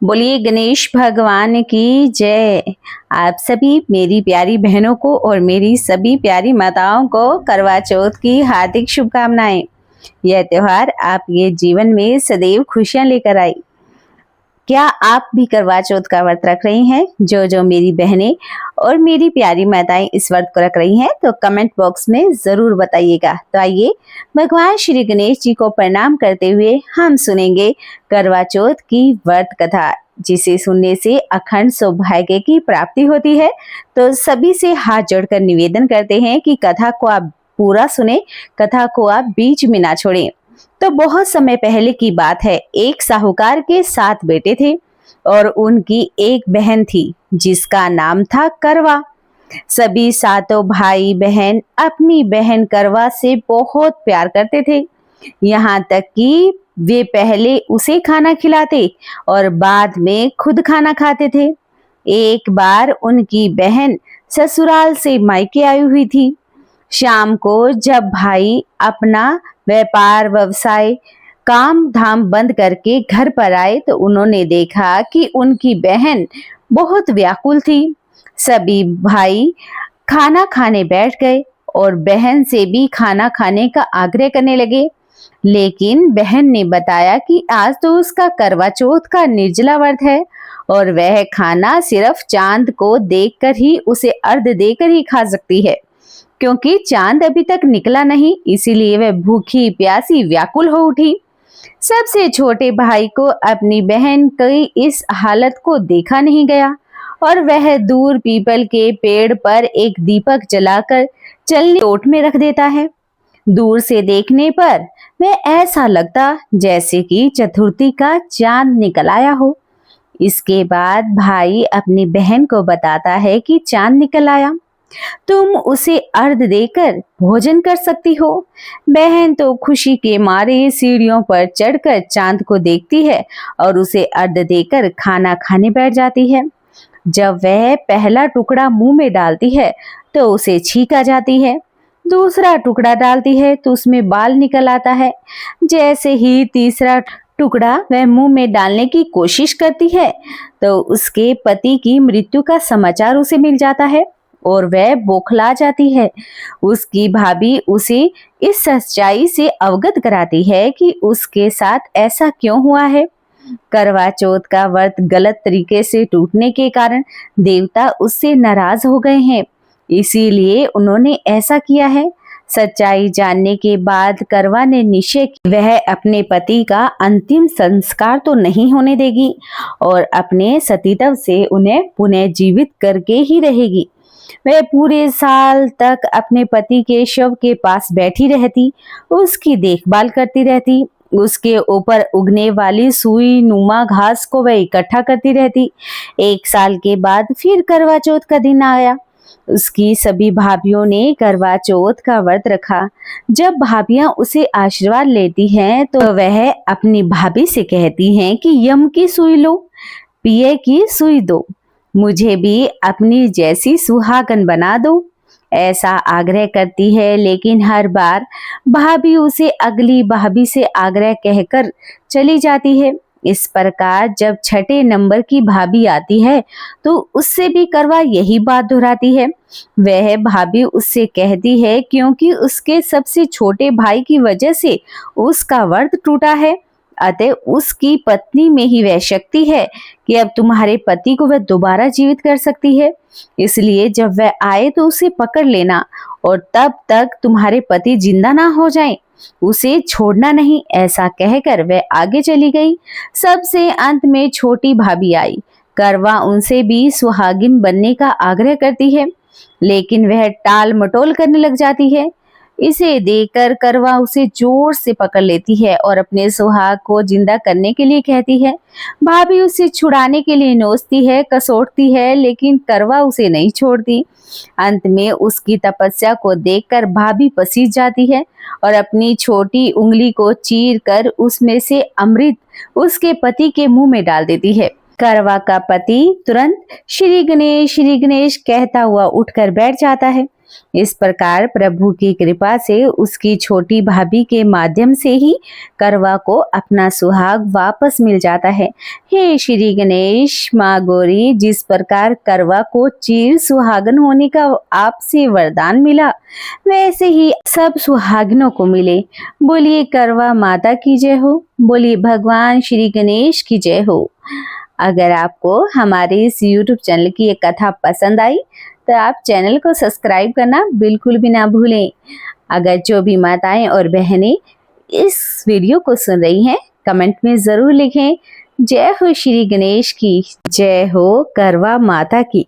बोलिए गणेश भगवान की जय। आप सभी मेरी प्यारी बहनों को और मेरी सभी प्यारी माताओं को करवा चौथ की हार्दिक शुभकामनाएं। यह त्योहार आपके जीवन में सदैव खुशियां लेकर आए। क्या आप भी करवा चौथ का व्रत रख रही हैं? जो मेरी बहनें और मेरी प्यारी माताएं इस व्रत को रख रही हैं तो कमेंट बॉक्स में जरूर बताइएगा। तो आइए भगवान श्री गणेश जी को प्रणाम करते हुए हम सुनेंगे करवा चौथ की व्रत कथा, जिसे सुनने से अखंड सौभाग्य की प्राप्ति होती है। तो सभी से हाथ जोड़कर निवेदन करते हैं कि कथा को आप पूरा सुने, कथा को आप बीच में ना छोड़ें। तो बहुत समय पहले की बात है। एक साहूकार के 7 बेटे थे और उनकी एक बहन थी जिसका नाम था करवा। सभी 7 भाई बहन अपनी बहन करवा से बहुत प्यार करते थे, यहाँ तक कि वे पहले उसे खाना खिलाते और बाद में खुद खाना खाते थे। एक बार उनकी बहन ससुराल से मायके आई हुई थी। शाम को जब भाई अपना व्यापार व्यवसाय काम धाम बंद करके घर पर आए तो उन्होंने देखा कि उनकी बहन बहुत व्याकुल थी। सभी भाई खाना खाने बैठ गए और बहन से भी खाना खाने का आग्रह करने लगे, लेकिन बहन ने बताया कि आज तो उसका करवा चौथ का निर्जला व्रत है और वह खाना सिर्फ चांद को देखकर ही उसे अर्घ देकर ही खा सकती है, क्योंकि चांद अभी तक निकला नहीं, इसीलिए वह भूखी प्यासी व्याकुल हो उठी। सबसे छोटे भाई को अपनी बहन की इस हालत को देखा नहीं गया और वह दूर पीपल के पेड़ पर एक दीपक जलाकर चलनी ओट में रख देता है। दूर से देखने पर वह ऐसा लगता जैसे कि चतुर्थी का चांद निकल आया हो। इसके बाद भाई अपनी बहन को बताता है कि चांद निकल आया, तुम उसे अर्घ देकर भोजन कर सकती हो। बहन तो खुशी के मारे सीढ़ियों पर चढ़कर चांद को देखती है और उसे अर्घ देकर खाना खाने बैठ जाती है। जब वह पहला टुकड़ा मुंह में डालती है तो उसे छींक आ जाती है। दूसरा टुकड़ा डालती है तो उसमें बाल निकल आता है। जैसे ही तीसरा टुकड़ा वह मुंह में डालने की कोशिश करती है तो उसके पति की मृत्यु का समाचार उसे मिल जाता है और वह बौखला जाती है। उसकी भाभी उसे इस सच्चाई से अवगत कराती है कि उसके साथ ऐसा क्यों हुआ है। करवा चौथ का व्रत गलत तरीके से टूटने के कारण देवता उससे नाराज हो गए हैं, इसीलिए उन्होंने ऐसा किया है। सच्चाई जानने के बाद करवा ने निश्चय किया वह अपने पति का अंतिम संस्कार तो नहीं होने देगी और अपने सतीत्व से उन्हें पुनः जीवित करके ही रहेगी। वह पूरे साल तक अपने पति के शव के पास बैठी रहती, उसकी देखभाल करती रहती, उसके ऊपर उगने वाली सुई नुमा घास को वह इकट्ठा करती रहती। 1 साल के बाद फिर करवा चौथ का दिन आया। उसकी सभी भाभियों ने करवा चौथ का व्रत रखा। जब भाभियां उसे आशीर्वाद लेती हैं तो वह अपनी भाभी से कहती हैं कि यम की सुई लो, पिए की सुई दो, मुझे भी अपनी जैसी सुहागन बना दो, ऐसा आग्रह करती है। लेकिन हर बार भाभी उसे अगली भाभी से आग्रह कहकर चली जाती है। इस प्रकार जब 6ठे नंबर की भाभी आती है तो उससे भी करवा यही बात दोहराती है। वह भाभी उससे कहती है क्योंकि उसके सबसे छोटे भाई की वजह से उसका व्रत टूटा है, अतः उसकी पत्नी में ही वह शक्ति है कि अब तुम्हारे पति को वह दोबारा जीवित कर सकती है। इसलिए जब वह आए तो उसे पकड़ लेना और तब तक तुम्हारे पति जिंदा ना हो जाएं, उसे छोड़ना नहीं, ऐसा कहकर वह आगे चली गई। सबसे अंत में छोटी भाभी आई। करवा उनसे भी सुहागिन बनने का आग्रह करती है, लेकिन वह टाल मटोल करने लग जाती है। इसे देखकर करवा उसे जोर से पकड़ लेती है और अपने सुहाग को जिंदा करने के लिए कहती है। भाभी उसे छुड़ाने के लिए नोचती है, कसोटती है, लेकिन करवा उसे नहीं छोड़ती। अंत में उसकी तपस्या को देखकर भाभी पसीज जाती है और अपनी छोटी उंगली को चीर कर उसमें से अमृत उसके पति के मुंह में डाल देती है। करवा का पति तुरंत श्री गणेश कहता हुआ उठकर बैठ जाता है। इस प्रकार प्रभु की कृपा से उसकी छोटी भाभी के माध्यम से ही करवा को अपना सुहाग वापस मिल जाता है। हे श्री गणेश, माँ गौरी, जिस प्रकार करवा को चिर सुहागन होने का आपसे वरदान मिला, वैसे ही सब सुहागिनों को मिले। बोलिए करवा माता की जय हो, बोलिए भगवान श्री गणेश की जय हो। अगर आपको हमारे इस YouTube चैनल की ये कथा पसंद आई तो आप चैनल को सब्सक्राइब करना बिल्कुल भी ना भूलें। अगर जो भी माताएं और बहनें इस वीडियो को सुन रही हैं, कमेंट में ज़रूर लिखें जय हो श्री गणेश की, जय हो करवा माता की।